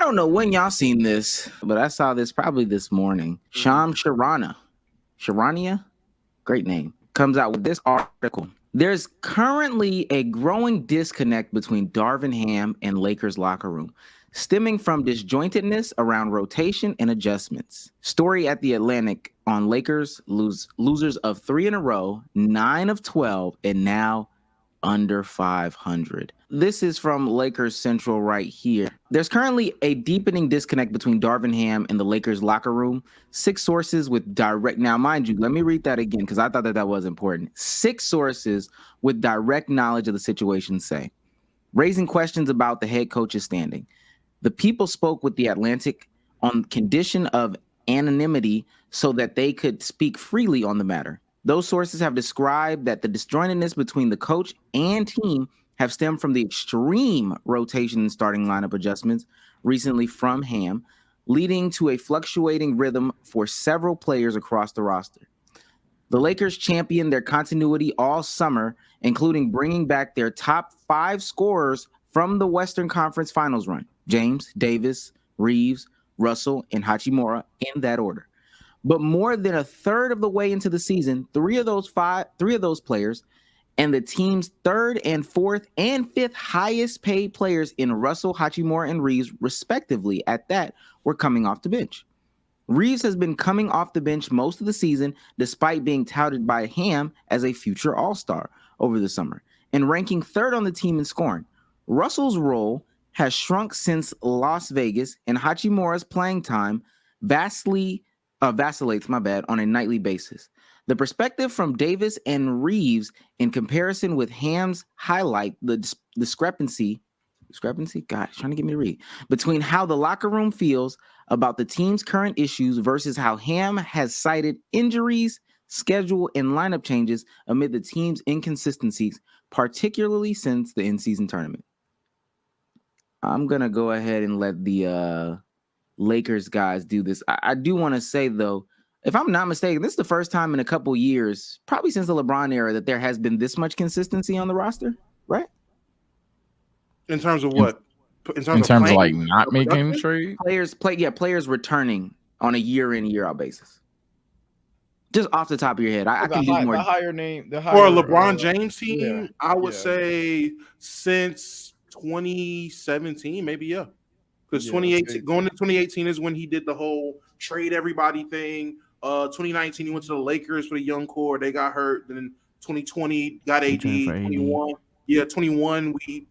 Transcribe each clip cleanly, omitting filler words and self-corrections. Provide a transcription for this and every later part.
don't know when y'all seen this, but I saw this probably this morning. Sham Sharania, great name, comes out with this article. There's currently a growing disconnect between Darvin Ham and Lakers locker room, stemming from disjointedness around rotation and adjustments. Story at The Atlantic on Lakers losers of 3 in a row, 9 of 12, and now under 500. This is from Lakers Central right here. There's currently a deepening disconnect between Darvin Ham and the Lakers locker room. 6 sources with direct, now mind you, let me read that again because I thought that was important. 6 sources with direct knowledge of the situation say, raising questions about the head coach's standing. The people spoke with The Atlantic on condition of anonymity so that they could speak freely on the matter. Those sources have described that the disjointedness between the coach and team have stemmed from the extreme rotation and starting lineup adjustments recently from Ham, leading to a fluctuating rhythm for several players across the roster. The Lakers championed their continuity all summer, including bringing back their top 5 scorers from the Western Conference Finals run: James, Davis, Reeves, Russell, and Hachimura, in that order. But more than a third of the way into the season, three of those players and the team's 3rd and 4th and 5th highest paid players in Russell, Hachimura, and Reeves, respectively, at that, were coming off the bench. Reeves has been coming off the bench most of the season, despite being touted by Ham as a future All-Star over the summer, and ranking 3rd on the team in scoring. Russell's role has shrunk since Las Vegas, and Hachimura's playing time vacillates on a nightly basis. The perspective from Davis and Reeves in comparison with Ham's highlight the discrepancy, gosh, trying to get me to read, between how the locker room feels about the team's current issues versus how Ham has cited injuries, schedule, and lineup changes amid the team's inconsistencies, particularly since the in-season tournament. I'm going to go ahead and let the Lakers guys do this. I do want to say, though, if I'm not mistaken, this is the first time in a couple years, probably since the LeBron era, that there has been this much consistency on the roster, right? In terms of what? In terms of like not making trade? Players returning on a year-in, year-out basis. Just off the top of your head, I can do more. The higher name, for a LeBron James team, I would say since 2017, maybe, yeah. Because 2018, going to 2018 is when he did the whole trade everybody thing. 2019, he went to the Lakers for the young core. They got hurt. Then 2020 got AD. 21, 21 we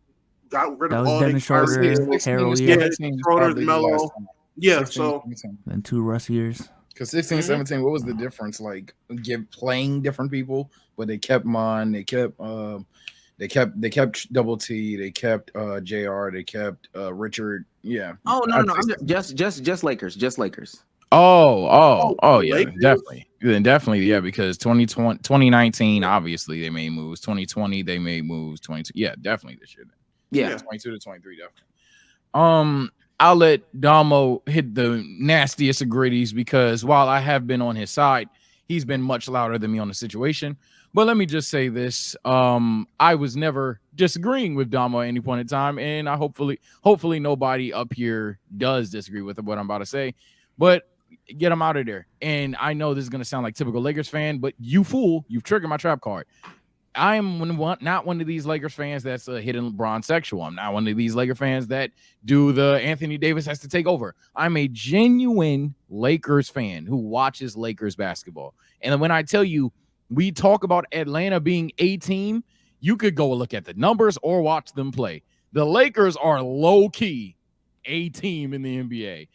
got rid of all Dennis Schroeder, Harold, Schroeder's Melo. Yeah, 16, so then 2 Russ years. Because 16, 17, what was the difference? Like playing different people, but they kept Mon, they kept Double T, they kept JR, they kept Richard. Yeah. Oh no, I'm just Lakers, just Lakers. Oh yeah, Lakers? definitely, yeah, because 2019, obviously they made moves. 2020 they made moves. 22, yeah, definitely this year. Yeah, 22 to 23, definitely. I'll let Damo hit the nastiest of gritties because while I have been on his side, he's been much louder than me on the situation. But let me just say this. I was never disagreeing with Damo at any point in time, and I hopefully nobody up here does disagree with what I'm about to say. But get him out of there. And I know this is going to sound like typical Lakers fan, but you fool, you've triggered my trap card. I am not one of these Lakers fans that's a hidden LeBron sexual. I'm not one of these Lakers fans that do the Anthony Davis has to take over. I'm a genuine Lakers fan who watches Lakers basketball. And when I tell you, we talk about Atlanta being a team, you could go look at the numbers or watch them play. The Lakers are low-key a team in the NBA.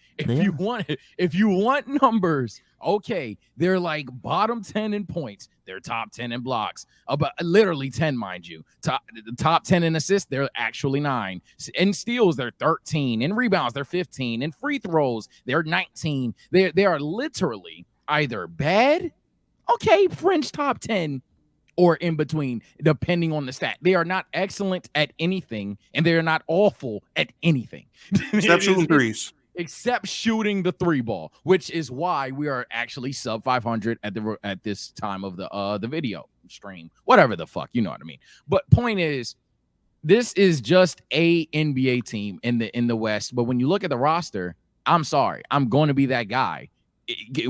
If you want numbers, okay, they're like bottom 10 in points. They're top 10 in blocks. About literally 10, mind you. Top 10 in assists, they're actually 9. In steals, they're 13. In rebounds, they're 15. In free throws, they're 19. They are literally either bad, okay, fringe top 10, or in between, depending on the stat. They are not excellent at anything, and they are not awful at anything. Except shooting threes. Except shooting the 3 ball, which is why we are actually sub 500 at this time of the video stream. Whatever the fuck, you know what I mean. But point is, this is just a NBA team in the West. But when you look at the roster, I'm sorry, I'm going to be that guy.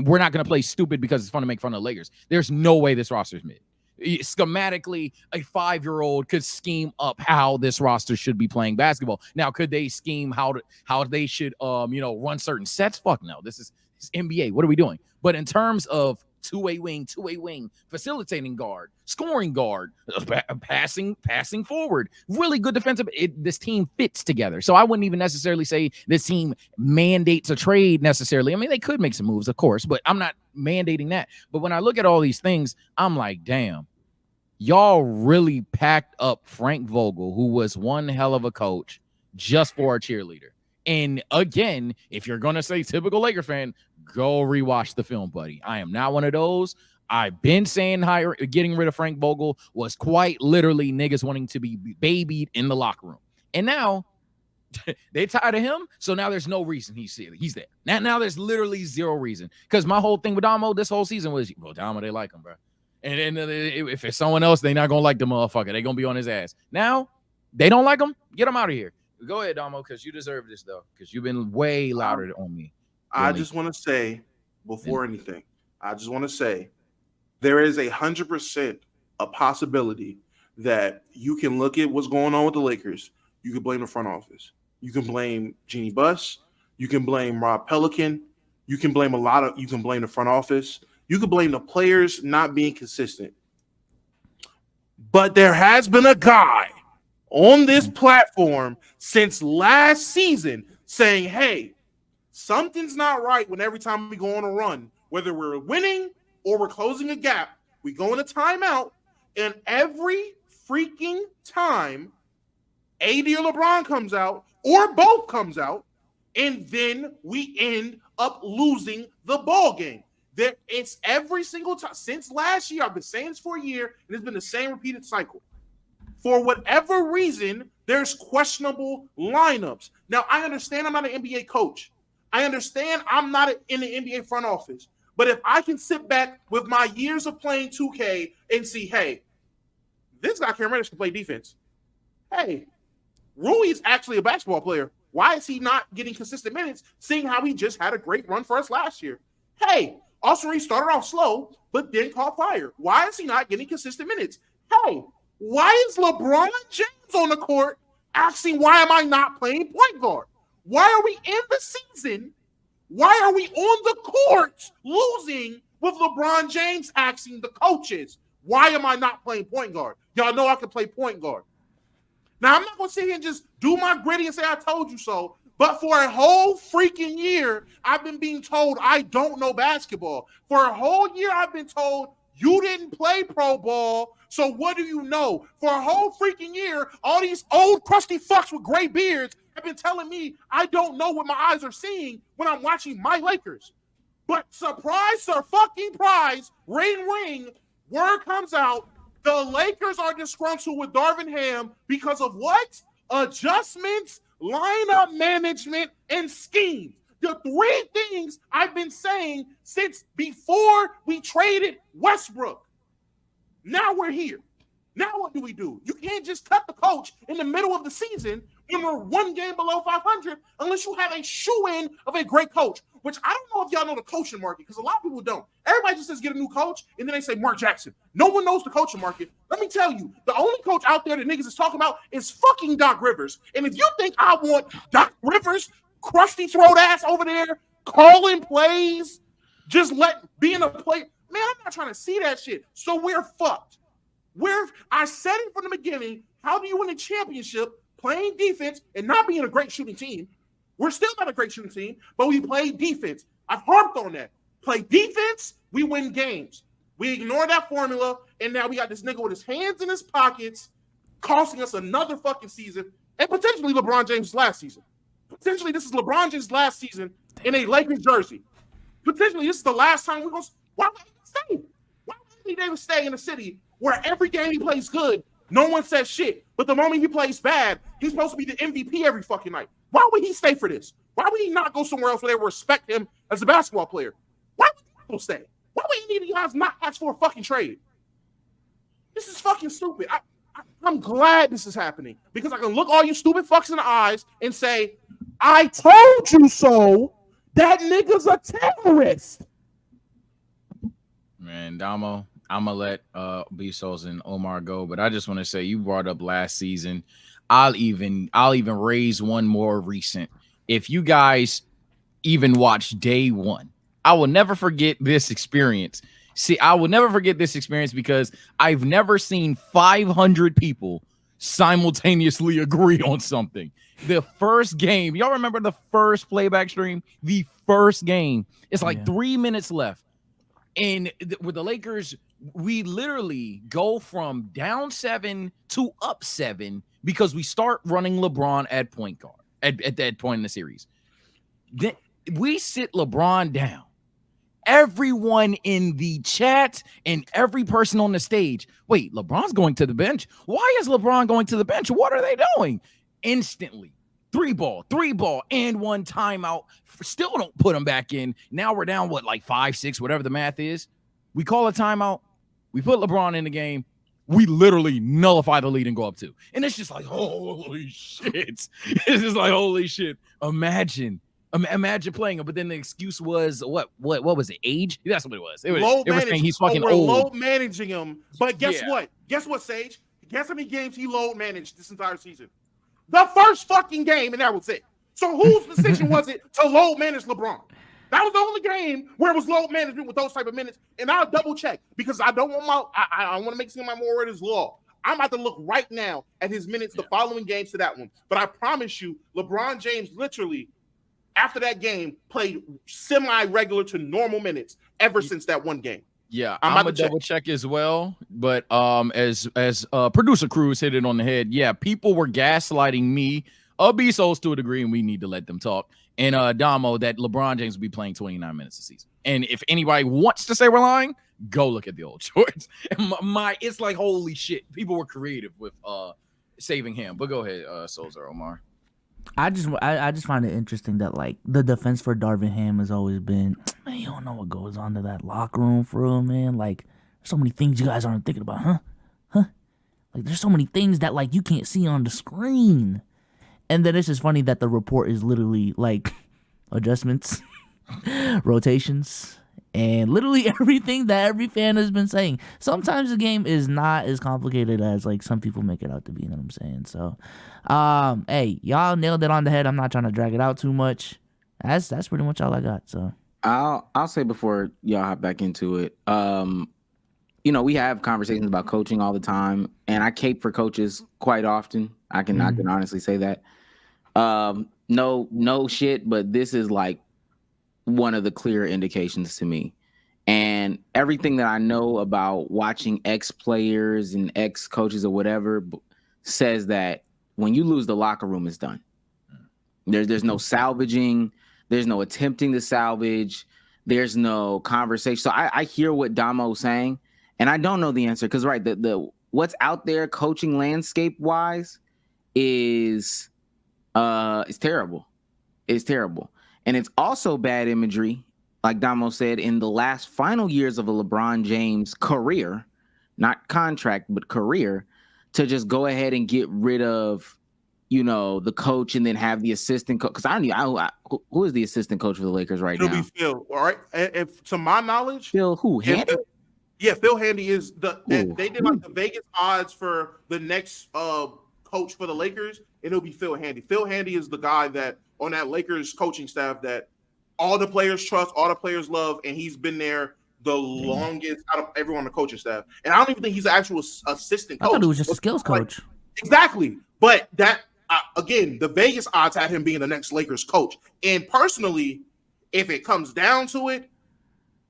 We're not going to play stupid because it's fun to make fun of the Lakers. There's no way this roster's mid. Schematically, a 5-year-old could scheme up how this roster should be playing basketball. Now, could they scheme how they should run certain sets? Fuck no. This is NBA. What are we doing? But in terms of two-way wing, facilitating guard, scoring guard, passing forward, really good defensive. This team fits together. So I wouldn't even necessarily say this team mandates a trade necessarily. I mean, they could make some moves, of course, but I'm not mandating that. But when I look at all these things, I'm like, damn, y'all really packed up Frank Vogel, who was one hell of a coach, just for a cheerleader. And again, if you're going to say typical Laker fan, go rewatch the film, buddy. I am not one of those. I've been saying getting rid of Frank Vogel was quite literally niggas wanting to be babied in the locker room. And now they tired of him, so now there's no reason he's there. Now there's literally zero reason. Because my whole thing with Damo this whole season was, well, Damo, they like him, bro. And then if it's someone else, they're not going to like the motherfucker. They're going to be on his ass. Now, they don't like him? Get him out of here. Go ahead, Damo, because you deserve this, though, because you've been way louder on me. Really. I just want to say, before anything, there is 100% a possibility that you can look at what's going on with the Lakers. You can blame the front office. You can blame Jeannie Buss. You can blame Rob Pelican. You can blame the front office. You can blame the players not being consistent. But there has been a guy on this platform since last season saying, hey, something's not right when every time we go on a run, whether we're winning or we're closing a gap, we go in a timeout, and every freaking time AD or LeBron comes out or both comes out, and then we end up losing the ball game. It's every single time. Since last year, I've been saying this for a year, and it's been the same repeated cycle. For whatever reason, there's questionable lineups. Now, I understand I'm not an NBA coach. I understand I'm not in the NBA front office. But if I can sit back with my years of playing 2K and see, hey, this guy Cam Reddish can play defense. Hey, Rui is actually a basketball player. Why is he not getting consistent minutes, seeing how he just had a great run for us last year? Hey, Austin Reeves started off slow, but then caught fire. Why is he not getting consistent minutes? Hey, why is LeBron James on the court asking, why am I not playing point guard? Why are we in the season? Why are we on the court losing with LeBron James asking the coaches, why am I not playing point guard? Y'all know I can play point guard. Now, I'm not going to sit here and just do my gritty and say I told you so, but for a whole freaking year, I've been being told I don't know basketball. For a whole year, I've been told you didn't play pro ball, so what do you know? For a whole freaking year, all these old crusty fucks with gray beards have been telling me I don't know what my eyes are seeing when I'm watching my Lakers. But surprise, surfucking-prize, ring, ring, word comes out, the Lakers are disgruntled with Darvin Ham because of what? Adjustments, lineup management, and schemes. The three things I've been saying since before we traded Westbrook. Now we're here. Now what do? You can't just cut the coach in the middle of the season when we're one game below 500 unless you have a shoe-in of a great coach, which I don't know if y'all know the coaching market because a lot of people don't. Everybody just says get a new coach, and then they say Mark Jackson. No one knows the coaching market. Let me tell you, the only coach out there that niggas is talking about is fucking Doc Rivers. And if you think I want Doc Rivers, crusty throat ass over there, calling plays, just being a player, man, I'm not trying to see that shit. So we're fucked. I said it from the beginning. How do you win a championship playing defense and not being a great shooting team? We're still not a great shooting team, but we play defense. I've harped on that. Play defense, we win games. We ignore that formula, and now we got this nigga with his hands in his pockets, costing us another fucking season, and potentially LeBron James' last season. Potentially, this is LeBron James' last season in a Lakers jersey. Potentially, this is the last time we're going to... Why would he stay? Why would Anthony Davis stay in a city where every game he plays good, no one says shit, but the moment he plays bad, he's supposed to be the MVP every fucking night? Why would he stay for this? Why would he not go somewhere else where they will respect him as a basketball player? Why would people stay? Why would any of you guys not ask for a fucking trade? This is fucking stupid. I'm glad this is happening because I can look all you stupid fucks in the eyes and say, I told you so. That nigga's a terrorist. Man, Damo, I'm gonna let Bezos and Omar go, but I just want to say you brought up last season. I'll even raise one more recent. If you guys even watch day one, I will never forget this experience. See, I will never forget this experience because I've never seen 500 people simultaneously agree on something. The first game, y'all remember the first playback stream? The first game, it's like 3 minutes left. And with the Lakers, we literally go from down 7 to up 7 because we start running LeBron at point guard at that point in the series. Then we sit LeBron down. Everyone in the chat and every person on the stage. Wait, LeBron's going to the bench. Why is LeBron going to the bench? What are they doing? Instantly. Three ball, and one timeout. Still don't put him back in. Now we're down, like 5-6, whatever the math is. We call a timeout. We put LeBron in the game. We literally nullify the lead and go up 2. And it's just like, holy shit. It's just like, holy shit. Imagine playing him. But then the excuse was, what was it? Age? That's what it was. They were saying he's fucking old. Load managing him. But guess what? Guess what, Sage? Guess how many games he load managed this entire season? The first fucking game, and that was it. So whose decision was it to load manage LeBron? That was the only game where it was load management with those type of minutes. And I'll double check because I don't want I want to make it seem like more word is law. I'm about to look right now at his minutes the following games to that one. But I promise you, LeBron James literally, after that game, played semi-regular to normal minutes ever since that one game. Yeah, I'm gonna double check as well. But as producer Cruz hit it on the head, yeah, people were gaslighting me, Bezos to a degree, and we need to let them talk. And Damo, that LeBron James will be playing 29 minutes a season. And if anybody wants to say we're lying, go look at the old shorts. And it's like holy shit, people were creative with saving him. But go ahead, Solzer Omar. I just find it interesting that like the defense for Darvin Ham has always been, man, you don't know what goes on to that locker room for him, man. Like there's so many things you guys aren't thinking about, huh? Like there's so many things that like you can't see on the screen. And then it's just funny that the report is literally like adjustments, rotations, and literally everything that every fan has been saying. Sometimes the game is not as complicated as like some people make it out to be, you know what I'm saying? So hey, y'all nailed it on the head. I'm not trying to drag it out too much. That's pretty much all I got. So I'll say before y'all hop back into it, we have conversations about coaching all the time, and I cape for coaches quite often. I can honestly say that. No shit, but this is like one of the clear indications to me. And everything that I know about watching ex-players and ex-coaches or whatever says that when you lose, the locker room is done. There's no salvaging. There's no attempting to salvage. There's no conversation. So I hear what Damo's saying, and I don't know the answer because the what's out there coaching landscape wise is terrible. It's terrible. And it's also bad imagery, like Damo said, in the last final years of a LeBron James career, not contract, but career, to just go ahead and get rid of, the coach and then have the assistant coach. Because who is the assistant coach for the Lakers right now? It'll be Phil. All right. If to my knowledge, Phil who? Handy? Yeah, Phil Handy is they did like the Vegas odds for the next coach for the Lakers, and it'll be Phil Handy. Phil Handy is the guy that on that Lakers coaching staff that all the players trust, all the players love, and he's been there the longest out of everyone on the coaching staff. And I don't even think he's an actual assistant coach. I thought he was just a skills coach. Exactly. But that, again, the Vegas odds had him being the next Lakers coach. And personally, if it comes down to it,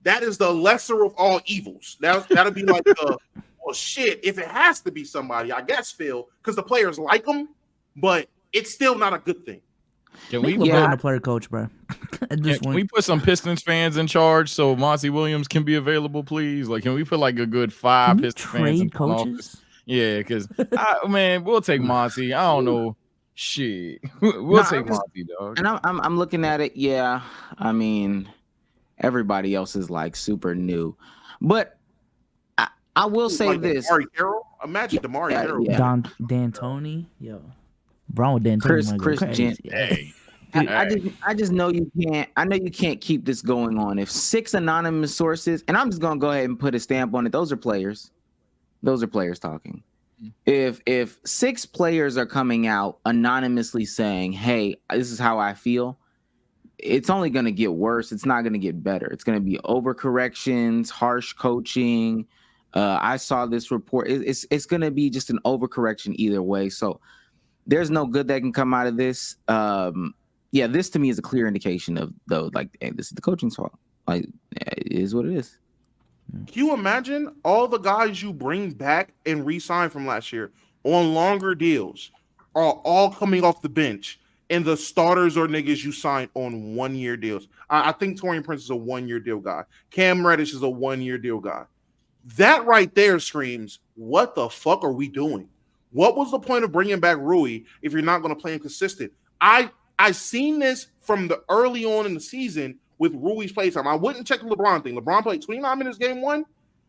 that is the lesser of all evils. That'll be like, well, shit, if it has to be somebody, I guess Phil, because the players like him, but it's still not a good thing. Can we LeBron a player coach, bro? Can we put some Pistons fans in charge so Monty Williams can be available, please? Like, can we put like a good 5 Pistons fans in coaches? Yeah, because man, we'll take Monty. I don't know, shit. We'll take Monty, dog. And I'm looking at it. Yeah, I mean, everybody else is like super new, but I will say like this. Damari Carroll. Imagine Damari Carroll. Yeah. D'Antoni, yo, Brown with D'Antoni might go Chris crazy. Gent. Hey, I just know you can't. I know you can't keep this going on. If 6 anonymous sources, and I'm just gonna go ahead and put a stamp on it. Those are players. Those are players talking. If 6 players are coming out anonymously saying, "Hey, this is how I feel," it's only gonna get worse. It's not gonna get better. It's gonna be overcorrections, harsh coaching. I saw this report. It's gonna be just an overcorrection either way. So there's no good that can come out of this. Yeah, this to me is a clear indication of though, like, hey, this is the coaching's fault. Like, it is what it is. Can you imagine all the guys you bring back and re-sign from last year on longer deals are all coming off the bench, and the starters are niggas you signed on 1-year deals? I think Taurean Prince is a 1-year deal guy. Cam Reddish is a 1-year deal guy. That right there screams, what the fuck are we doing? What was the point of bringing back Rui if you're not going to play him consistent? I seen this from the early on in the season with Rui's play time. I wouldn't check the LeBron thing. LeBron played 29 minutes game 1.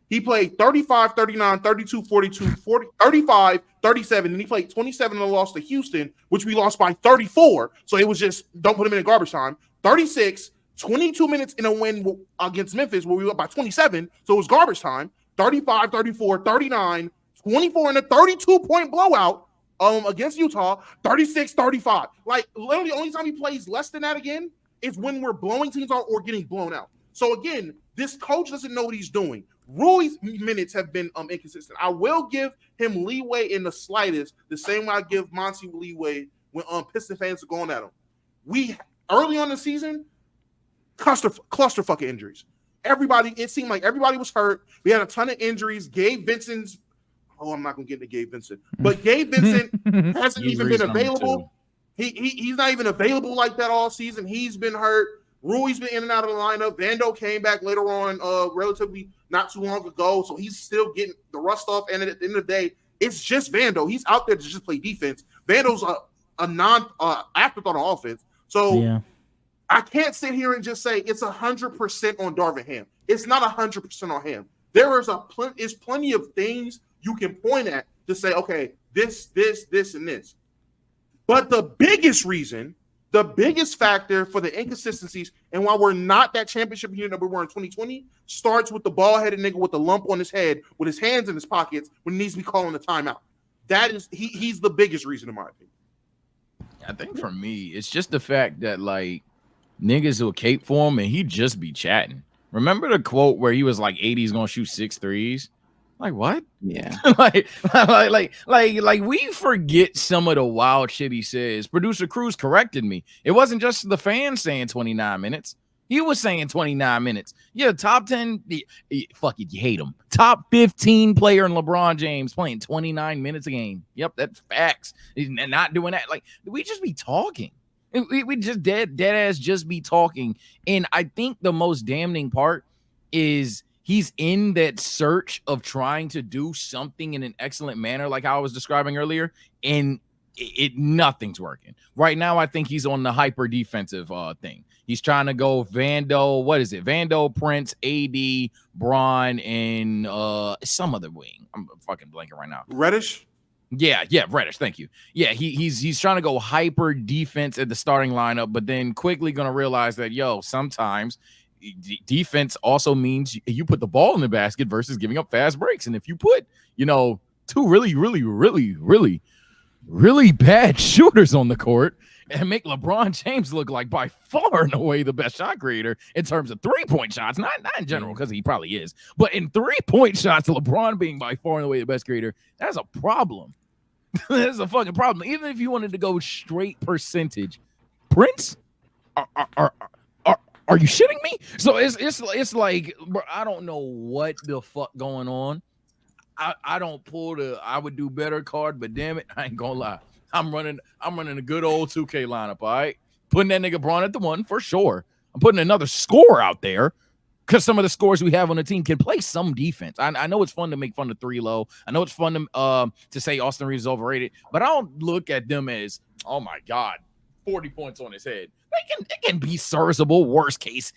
He played 35, 39, 32, 42, 40, 35, 37, and he played 27 in the loss to Houston, which we lost by 34. So it was just, don't put him in garbage time. 36, 22 minutes in a win against Memphis where we went by 27. So it was garbage time. 35, 34, 39, 24 in a 32-point blowout against Utah, 36, 35. Like, literally, the only time he plays less than that again is when we're blowing teams out or getting blown out. So, again, this coach doesn't know what he's doing. Rui's minutes have been inconsistent. I will give him leeway in the slightest, the same way I give Monty leeway when Piston fans are going at him. We, early on in the season, cluster fucking injuries. Everybody, it seemed like everybody was hurt. We had a ton of injuries. Gabe Vincent's, I'm not going to get into Gabe Vincent, but Gabe Vincent hasn't even been available. He's not even available like that all season. He's been hurt. Rui's been in and out of the lineup. Vando came back later on, relatively not too long ago, so he's still getting the rust off. And at the end of the day, it's just Vando. He's out there to just play defense. Vando's a non afterthought on offense. So yeah. I can't sit here and just say it's 100% on Darvin Ham. It's not 100% on him. There is plenty of things you can point at to say, okay, this, and this. But the biggest reason, the biggest factor for the inconsistencies and why we're not that championship unit that we were in 2020 starts with the ball-headed nigga with the lump on his head, with his hands in his pockets when he needs to be calling the timeout. That is, he's the biggest reason in my opinion. I think for me, it's just the fact that, like, niggas will cape for him and he just be chatting. Remember the quote where he was like 80's gonna shoot 6 threes? Like, what? Yeah. like we forget some of the wild shit he says. Producer Cruz corrected me. It wasn't just the fans saying 29 minutes. He was saying 29 minutes. Yeah, top 10. Fuck it, you hate him. Top 15 player in LeBron James playing 29 minutes a game. Yep, that's facts. And not doing that. Like, we just be talking. We just dead ass just be talking. And I think the most damning part is he's in that search of trying to do something in an excellent manner, like how I was describing earlier, and nothing's working. Right now, I think he's on the hyper defensive thing. He's trying to go Vando, what is it? Vando, Prince, AD, Braun, and some other wing. I'm fucking blanking right now. Reddish? Yeah, Reddish. Thank you. Yeah, he's trying to go hyper defense at the starting lineup, but then quickly gonna realize that sometimes defense also means you put the ball in the basket versus giving up fast breaks. And if you put, 2 really bad shooters on the court and make LeBron James look like by far and away the best shot creator in terms of 3-point shots, not in general, because he probably is, but in 3-point shots, LeBron being by far and away the best creator, that's a problem. That's a fucking problem. Even if you wanted to go straight percentage, Prince, are you shitting me? So it's like, bro, I don't know what the fuck going on. I don't pull the I would do better card, but damn it, I ain't gonna lie. I'm running a good old 2K lineup, all right? Putting that nigga Braun at the 1 for sure. I'm putting another scorer out there because some of the scores we have on the team can play some defense. I know it's fun to make fun of 3 low. I know it's fun to say Austin Reeves is overrated, but I don't look at them as, oh my God, 40 points on his head. It can be serviceable, worst case,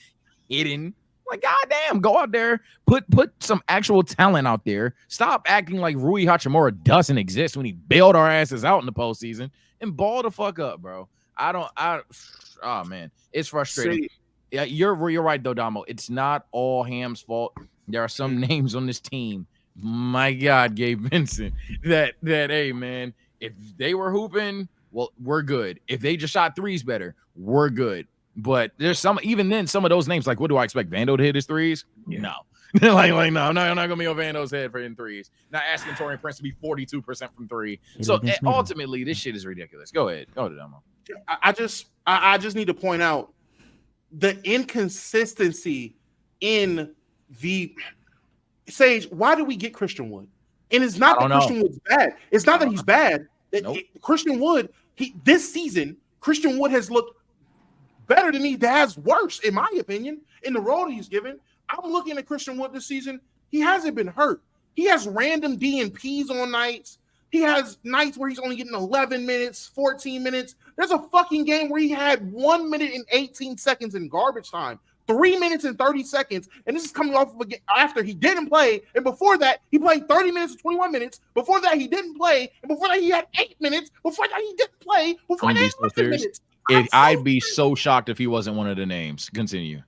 hidden. Like, goddamn, go out there, put some actual talent out there. Stop acting like Rui Hachimura doesn't exist when he bailed our asses out in the postseason, and ball the fuck up, bro. Oh man, it's frustrating. Yeah, you're right though, Damo. It's not all Ham's fault. There are some names on this team. My God, Gabe Vincent. That hey man, if they were hooping, well, we're good. If they just shot threes better, we're good. But there's some, even then, some of those names, like, what do I expect? Vando to hit his threes? Yeah. No. like, no, I'm not gonna be on Vando's head for hitting threes. Not asking Torian Prince to be 42% from three. So ultimately, this shit is ridiculous. Go ahead. Go to Demo. I just need to point out the inconsistency in the Sage. Why do we get Christian Wood? And it's not that Christian Wood's bad. It's not that he's bad. Nope. Christian Wood, this season, Christian Wood has looked better than he has worse, in my opinion, in the role he's given. I'm looking at Christian Wood this season. He hasn't been hurt. He has random DNPs on nights. He has nights where he's only getting 11 minutes, 14 minutes. There's a fucking game where he had 1 minute and 18 seconds in garbage time, 3 minutes and 30 seconds. And this is coming off of a game after he didn't play. And before that, he played 30 minutes and 21 minutes. Before that, he didn't play. And before that, he had 8 minutes. Before that, he didn't play. Before that, he had 11 minutes. I'd be so shocked if he wasn't one of the names. Continue.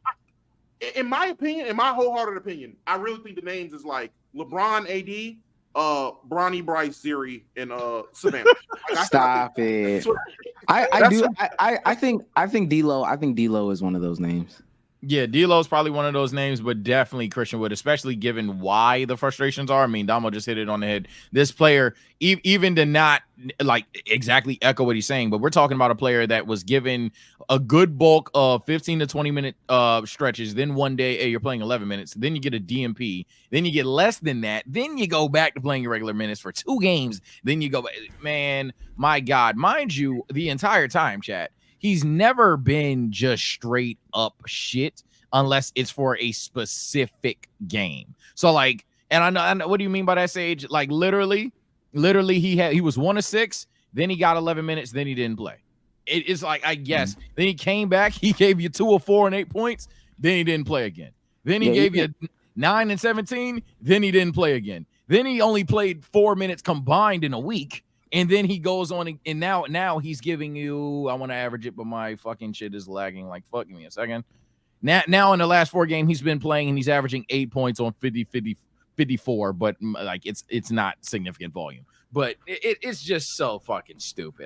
In my opinion, in my wholehearted opinion, I really think the names is like LeBron, AD, Bronny, Bryce, Ziri, and Savannah. Stop it. I think D'Lo. I think D'Lo is one of those names. Yeah, D'Lo's probably one of those names, but definitely Christian Wood, especially given why the frustrations are. I mean, Damo just hit it on the head. This player, even to not like exactly echo what he's saying, but we're talking about a player that was given a good bulk of 15 to 20 minute stretches. Then one day, hey, you're playing 11 minutes. Then you get a DMP. Then you get less than that. Then you go back to playing your regular minutes for 2 games. Then you go, man, my God, mind you, the entire time, chat. He's never been just straight up shit unless it's for a specific game. So like, and I know what do you mean by that, Sage? Like literally he was 1 of 6, then he got 11 minutes, then he didn't play. It's like, I guess. Then he came back, he gave you 2 of 4 and 8 points, then he didn't play again. Then he gave you 9 and 17, then he didn't play again. Then he only played 4 minutes combined in a week. And then he goes on, and now he's giving you, I want to average it, but my fucking shit is lagging. Like, fuck, give me a second. Now in the last 4 games he's been playing, and he's averaging 8 points on 54, but like it's not significant volume. But it's just so fucking stupid.